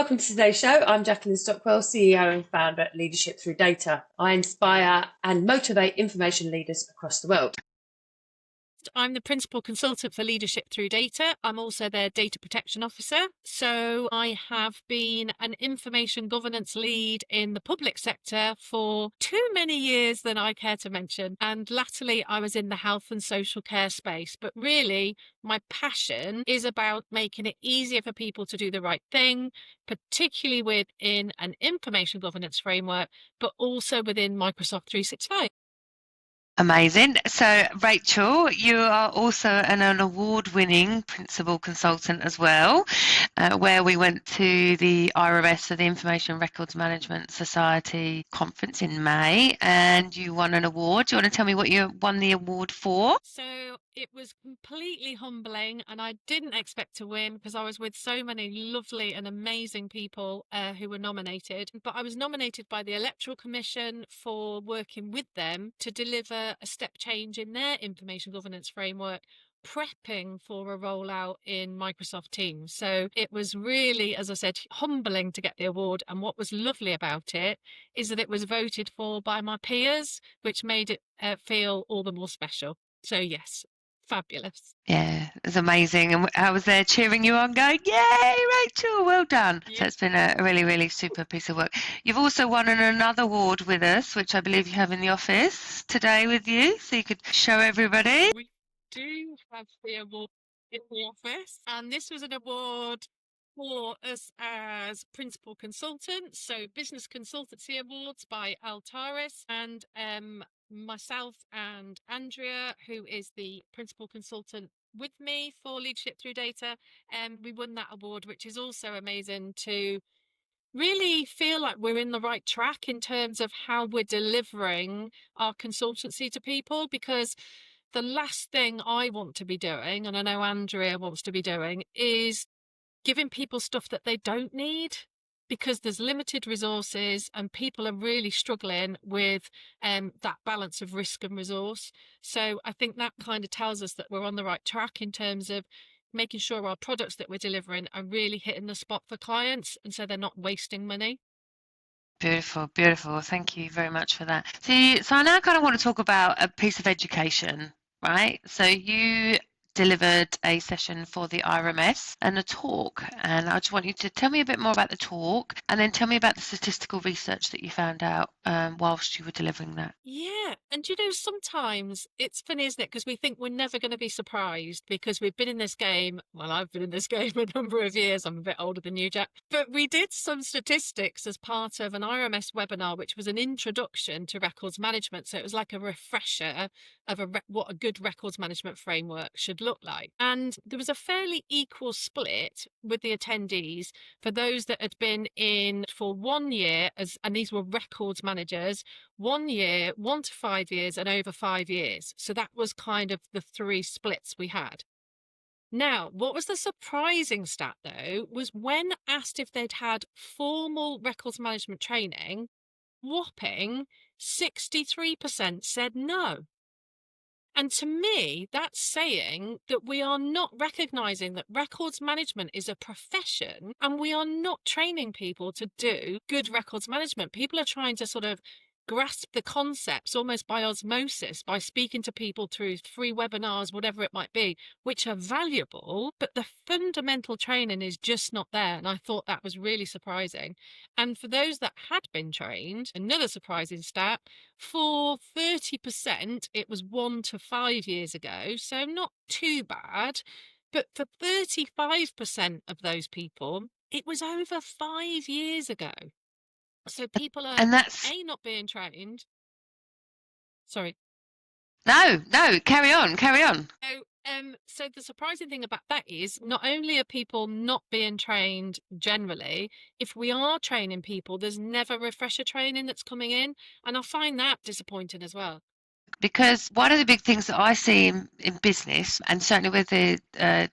welcome to today's show. I'm Jacqueline Stockwell, CEO and founder at Leadership Through Data. I inspire and motivate information leaders across the world. I'm the principal consultant for Leadership Through Data. I'm also their data protection officer. So I have been an information governance lead in the public sector for too many years than I care to mention. And latterly, I was in the health and social care space. But really, my passion is about making it easier for people to do the right thing, particularly within an information governance framework, but also within Microsoft 365. Amazing. So, Rachel, you are also an award-winning principal consultant as well, where we went to the IRMS, so the Information Records Management Society conference in May, and you won an award. Do you want to tell me what you won the award for? So it was completely humbling, and I didn't expect to win because I was with so many lovely and amazing people who were nominated. But I was nominated by the Electoral Commission for working with them to deliver a step change in their information governance framework, prepping for a rollout in Microsoft Teams. So it was really, as I said, humbling to get the award. And what was lovely about it is that it was voted for by my peers, which made it feel all the more special. So yes, fabulous. Yeah, it was amazing. And I was there cheering you on, going, yay, Rachel, well done. Yeah. So it's been a really, really super piece of work. You've also won another award with us, which I believe you have in the office today with you, so you could show everybody. We do have the award in the office, and this was an award for us as principal consultants, so Business Consultancy Awards by Altaris, and myself and Andrea, who is the principal consultant with me for Leadership Through Data, and we won that award, which is also amazing to really feel like we're in the right track in terms of how we're delivering our consultancy to people, because the last thing I want to be doing, and I know Andrea wants to be doing, is giving people stuff that they don't need, because there's limited resources and people are really struggling with that balance of risk and resource. So I think that kind of tells us that we're on the right track in terms of making sure our products that we're delivering are really hitting the spot for clients, and so they're not wasting money. Beautiful, beautiful. Thank you very much for that. So I now kind of want to talk about a piece of education, right? So you delivered a session for the IRMS and a talk, and I just want you to tell me a bit more about the talk and then tell me about the statistical research that you found out whilst you were delivering that. Yeah, and sometimes it's funny, isn't it? Because we think we're never going to be surprised because we've been in this game. Well, I've been in this game a number of years. I'm a bit older than you, Jack. But we did some statistics as part of an IRMS webinar, which was an introduction to records management. So it was like a refresher of what a good records management framework should look like. And there was a fairly equal split with the attendees for those that had been in for 1 year, and these were records managers, 1 year, 1 to 5 years, and over 5 years. So that was kind of the three splits we had. Now, what was the surprising stat, though, was when asked if they'd had formal records management training, whopping 63% said no. And to me, that's saying that we are not recognising that records management is a profession, and we are not training people to do good records management. People are trying to sort of grasp the concepts almost by osmosis, by speaking to people through free webinars, whatever it might be, which are valuable, but the fundamental training is just not there. And I thought that was really surprising. And for those that had been trained, another surprising stat, for 30%, it was 1 to 5 years ago, so not too bad. But for 35% of those people, it was over 5 years ago. So people are And that's not being trained. Sorry. no, carry on. So the surprising thing about that is not only are people not being trained generally, if we are training people, there's never refresher training that's coming in, and I find that disappointing as well. Because one of the big things that I see in business, and certainly with the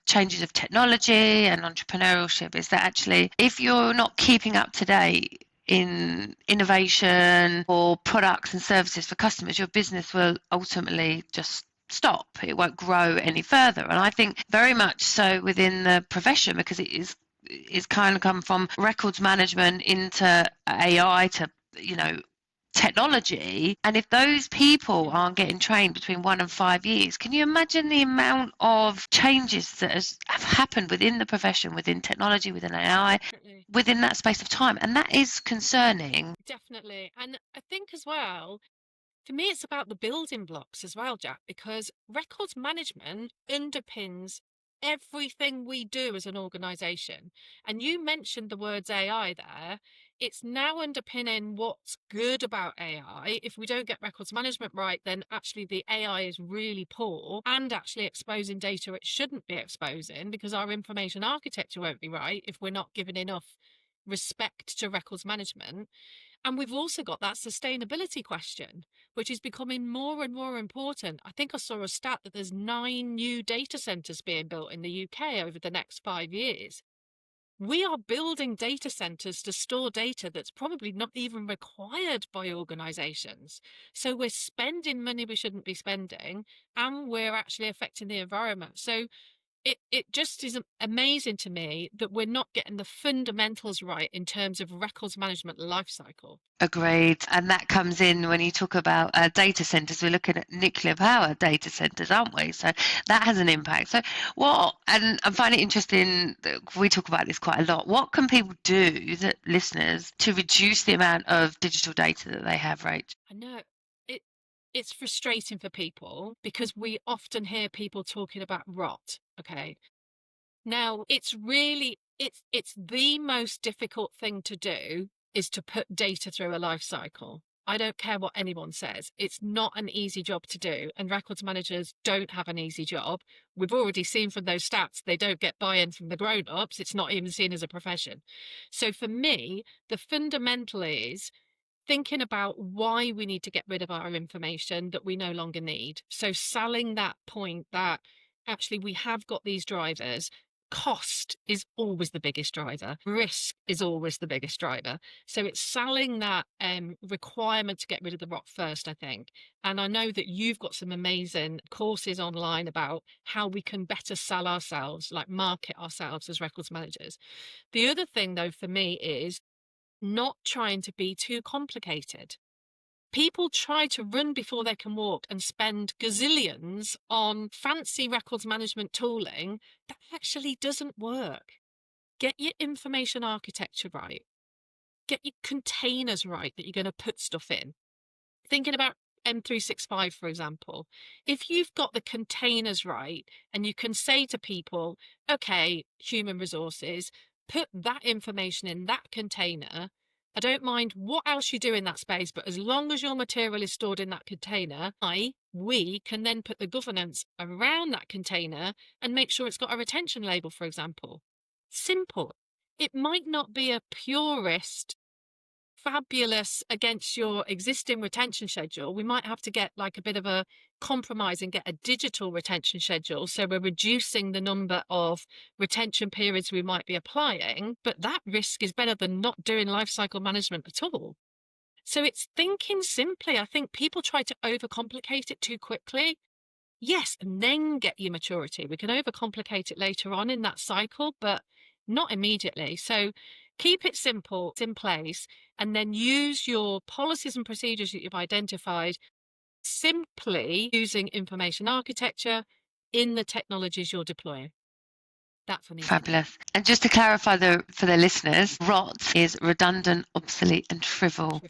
changes of technology and entrepreneurship, is that actually if you're not keeping up to date in innovation or products and services for customers, your business will ultimately just stop. It won't grow any further. And I think very much so within the profession, because it is it's kind of come from records management into AI to, technology. And if those people aren't getting trained between 1 and 5 years, can you imagine the amount of changes that have happened within the profession, within technology, within AI, Definitely. within that space of time? And that is concerning. Definitely. And I think as well, for me, it's about the building blocks as well, Jack, because records management underpins everything we do as an organization. And you mentioned the words AI there. It's now underpinning what's good about AI. If we don't get records management right, then actually the AI is really poor and actually exposing data it shouldn't be exposing, because our information architecture won't be right if we're not giving enough respect to records management. And we've also got that sustainability question, which is becoming more and more important. I think I saw a stat that there's 9 new data centers being built in the UK over the next 5 years. We are building data centers to store data that's probably not even required by organizations. So we're spending money we shouldn't be spending, and we're actually affecting the environment. So it just is amazing to me that we're not getting the fundamentals right in terms of records management lifecycle. Agreed. And that comes in when you talk about data centers. We're looking at nuclear power data centers, aren't we? So that has an impact. So and I find it interesting that we talk about this quite a lot. What can people do, that listeners, to reduce the amount of digital data that they have, Rach? I know it's frustrating for people because we often hear people talking about rot. Okay. Now it's the most difficult thing to do is to put data through a life cycle. I don't care what anyone says. It's not an easy job to do, and records managers don't have an easy job. We've already seen from those stats, they don't get buy-in from the grown-ups. It's not even seen as a profession. So for me, the fundamental is thinking about why we need to get rid of our information that we no longer need. So selling that point that actually we have got these drivers. Cost is always the biggest driver. Risk is always the biggest driver. So it's selling that requirement to get rid of the rot first, I think. And I know that you've got some amazing courses online about how we can better sell ourselves, like market ourselves as records managers. The other thing, though, for me is not trying to be too complicated. People try to run before they can walk and spend gazillions on fancy records management tooling that actually doesn't work. Get your information architecture right. Get your containers right that you're going to put stuff in. Thinking about M365, for example, if you've got the containers right and you can say to people, okay, human resources, put that information in that container. I don't mind what else you do in that space, but as long as your material is stored in that container, we can then put the governance around that container and make sure it's got a retention label, for example. Simple. It might not be a purist fabulous against your existing retention schedule. We might have to get like a bit of a compromise and get a digital retention schedule. So we're reducing the number of retention periods we might be applying, but that risk is better than not doing lifecycle management at all. So it's thinking simply. I think people try to overcomplicate it too quickly. Yes, and then get your maturity. We can overcomplicate it later on in that cycle, but not immediately. So keep it simple, it's in place, and then use your policies and procedures that you've identified, simply using information architecture in the technologies you're deploying. That for me. Fabulous. And just to clarify for the listeners, rot is redundant, obsolete, and trivial.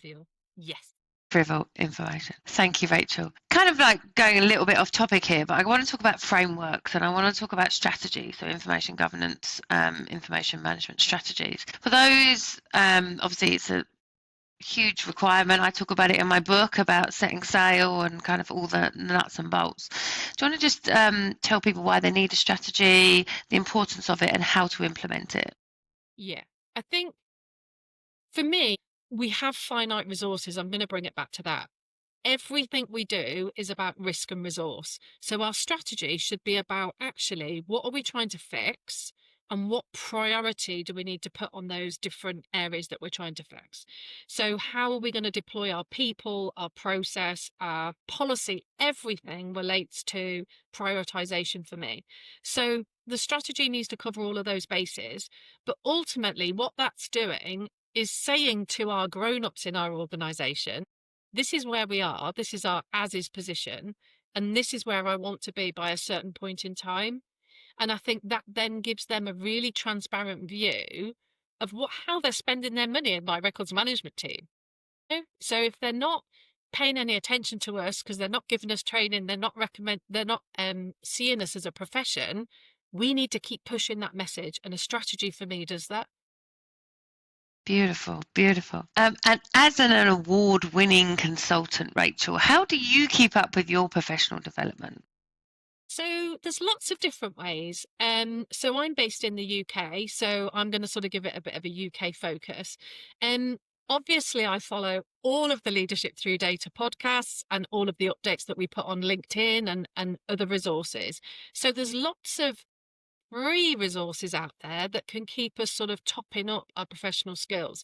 Yes. Trivial information. Thank you, Rachel. Kind of like going a little bit off topic here, but I want to talk about frameworks and I want to talk about strategy. So information governance, information management strategies. For those, obviously it's a huge requirement. I talk about it in my book about setting sail and kind of all the nuts and bolts. Do you want to just tell people why they need a strategy, the importance of it, and how to implement it? Yeah, I think for me, we have finite resources. I'm going to bring it back to that. Everything we do is about risk and resource. So our strategy should be about actually what are we trying to fix and what priority do we need to put on those different areas that we're trying to flex. So how are we going to deploy our people, our process, our policy? Everything relates to prioritization for me. So the strategy needs to cover all of those bases, but ultimately what that's doing is saying to our grown-ups in our organization, this is where we are, this is our as is position, and this is where I want to be by a certain point in time. And I think that then gives them a really transparent view of how they're spending their money in my records management team. So if they're not paying any attention to us because they're not giving us training, they're not seeing us as a profession, we need to keep pushing that message. And a strategy for me does that. Beautiful, beautiful. And as an award-winning consultant, Rachel, how do you keep up with your professional development? So there's lots of different ways. So I'm based in the UK, so I'm going to sort of give it a bit of a UK focus. Obviously, I follow all of the Leadership Through Data podcasts and all of the updates that we put on LinkedIn and other resources. So there's lots of free resources out there that can keep us sort of topping up our professional skills.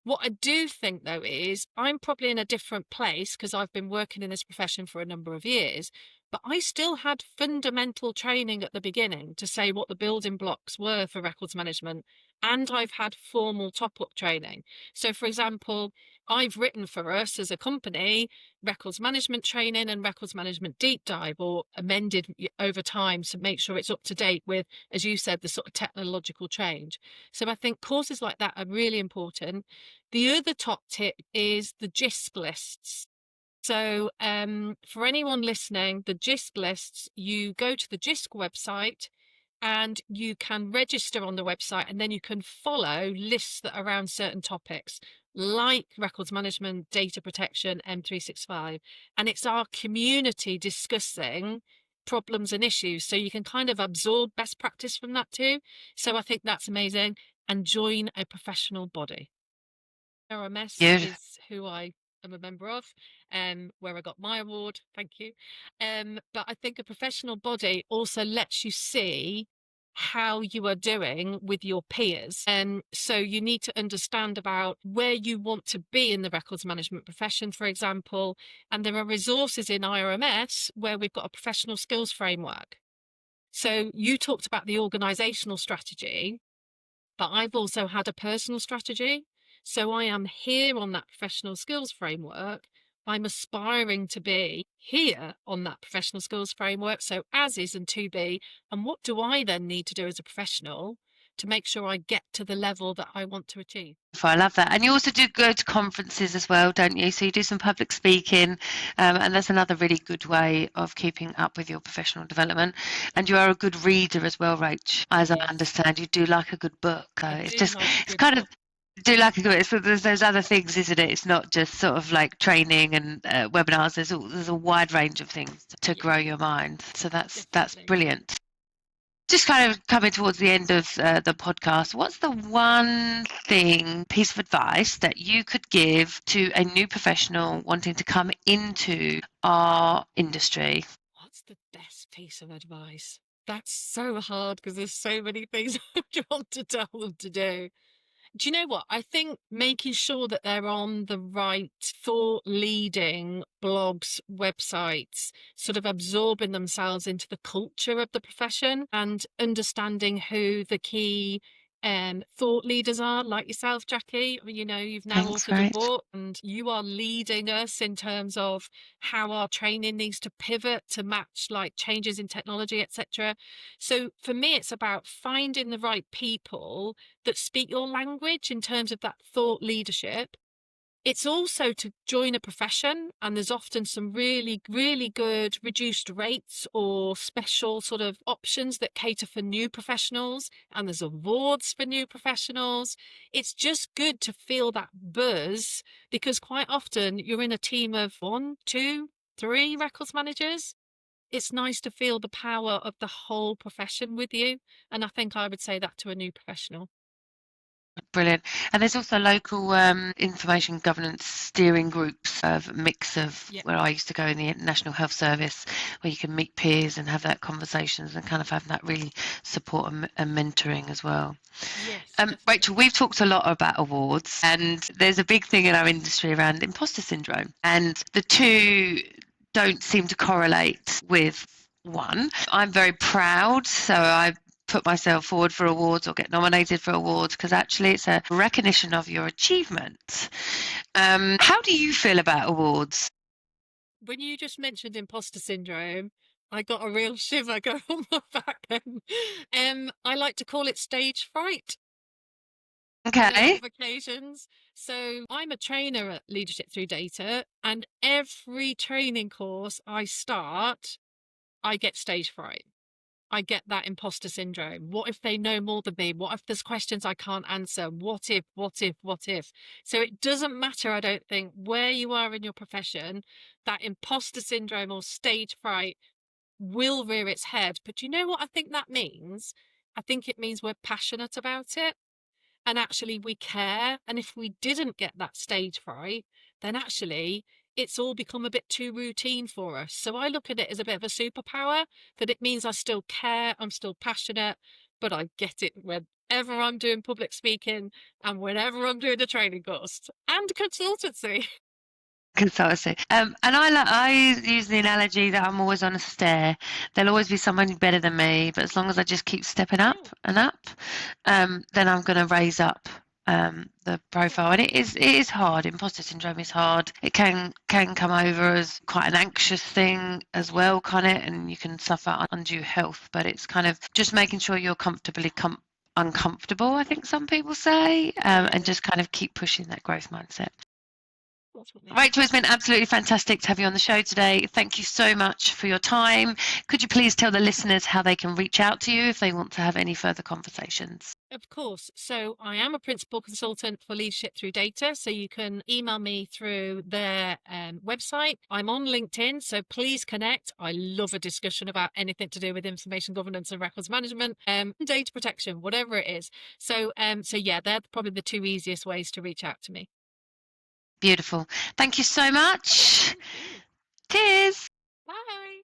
What I do think, though, is I'm probably in a different place because I've been working in this profession for a number of years, but I still had fundamental training at the beginning to say what the building blocks were for records management. And I've had formal top-up training. So, for example, I've written for us as a company records management training and records management deep dive, or amended over time to make sure it's up to date with, as you said, the sort of technological change. So I think courses like that are really important. The other top tip is the JISC lists. So for anyone listening, the JISC lists, you go to the JISC website and you can register on the website, and then you can follow lists that are around certain topics like records management, data protection, M365. And it's our community discussing problems and issues. So you can kind of absorb best practice from that too. So I think that's amazing. And join a professional body. RMS is who I am a member of, where I got my award. Thank you. But I think a professional body also lets you see how you are doing with your peers. So you need to understand about where you want to be in the records management profession, for example. And there are resources in IRMS where we've got a professional skills framework. So you talked about the organizational strategy, but I've also had a personal strategy. So I am here on that professional skills framework. I'm aspiring to be here on that professional skills framework. So as is and to be. And what do I then need to do as a professional to make sure I get to the level that I want to achieve? I love that. And you also do go to conferences as well, don't you? So you do some public speaking, and that's another really good way of keeping up with your professional development. And you are a good reader as well, Rach. As I understand, you do like a good book. It's kind of do like a good. So there's those other things, isn't it? It's not just sort of like training and webinars. There's a wide range of things to grow your mind. So that's brilliant. Just kind of coming towards the end of the podcast, what's the one piece of advice that you could give to a new professional wanting to come into our industry? What's the best piece of advice? That's so hard because there's so many things I want to tell them to do. Do you know what? I think making sure that they're on the right thought leading blogs, websites, sort of absorbing themselves into the culture of the profession and understanding who the key thought leaders are, like yourself, Jackie. You know, you've now authored a book and you are leading us in terms of how our training needs to pivot to match like changes in technology, etc. So for me, it's about finding the right people that speak your language in terms of that thought leadership. It's also to join a profession, and there's often some really, really good reduced rates or special sort of options that cater for new professionals, and there's awards for new professionals. It's just good to feel that buzz because quite often you're in a team of 1, 2, 3 records managers. It's nice to feel the power of the whole profession with you, and I think I would say that to a new professional. Brilliant. And there's also local information governance steering groups of mix of where I used to go in the National Health Service, where you can meet peers and have that conversations and kind of have that really support and mentoring as well. Yes. Rachel, we've talked a lot about awards, and there's a big thing in our industry around imposter syndrome, and the two don't seem to correlate with one. I'm very proud, so I put myself forward for awards or get nominated for awards because actually it's a recognition of your achievement. How do you feel about awards? When you just mentioned imposter syndrome, I got a real shiver go on my back then. I like to call it stage fright. Okay. On a lot of occasions. So I'm a trainer at Leadership Through Data, and every training course I start, I get stage fright. I get that imposter syndrome. What if they know more than me? What if there's questions I can't answer? What if, what if, what if? So it doesn't matter, I don't think, where you are in your profession, that imposter syndrome or stage fright will rear its head. But you know what I think that means? I think it means we're passionate about it. And actually we care. And if we didn't get that stage fright, then actually it's all become a bit too routine for us. So I look at it as a bit of a superpower, that it means I still care, I'm still passionate, but I get it whenever I'm doing public speaking and whenever I'm doing a training course and consultancy. Consultancy. And I use the analogy that I'm always on a stair. There'll always be someone better than me, but as long as I just keep stepping up and up, then I'm going to raise up the profile. And it is hard. Imposter syndrome is hard. It can come over as quite an anxious thing as well, can it? And you can suffer undue health. But it's kind of just making sure you're comfortably uncomfortable, I think some people say, and just kind of keep pushing that growth mindset. Rachel, it's been absolutely fantastic to have you on the show today. Thank you so much for your time. Could you please tell the listeners how they can reach out to you if they want to have any further conversations? Of course. So I am a principal consultant for Leadership Through Data. So you can email me through their website. I'm on LinkedIn, so please connect. I love a discussion about anything to do with information governance and records management, data protection, whatever it is. So yeah, they're probably the two easiest ways to reach out to me. Beautiful. Thank you so much. Cheers. Bye.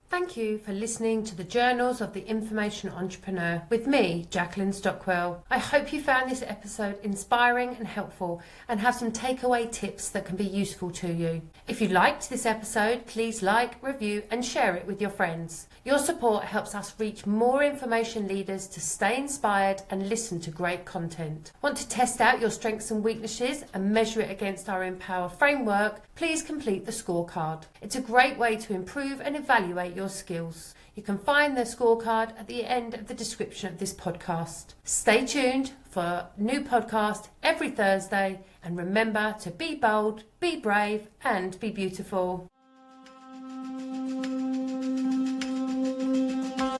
Thank you for listening to the Journals of the Information Entrepreneur with me, Jacqueline Stockwell. I hope you found this episode inspiring and helpful and have some takeaway tips that can be useful to you. If you liked this episode, please like, review and share it with your friends. Your support helps us reach more information leaders to stay inspired and listen to great content. Want to test out your strengths and weaknesses and measure it against our Empower framework? Please complete the scorecard. It's a great way to improve and evaluate your skills. You can find the scorecard at the end of the description of this podcast. Stay tuned for a new podcast every Thursday, and remember to be bold, be brave and be beautiful.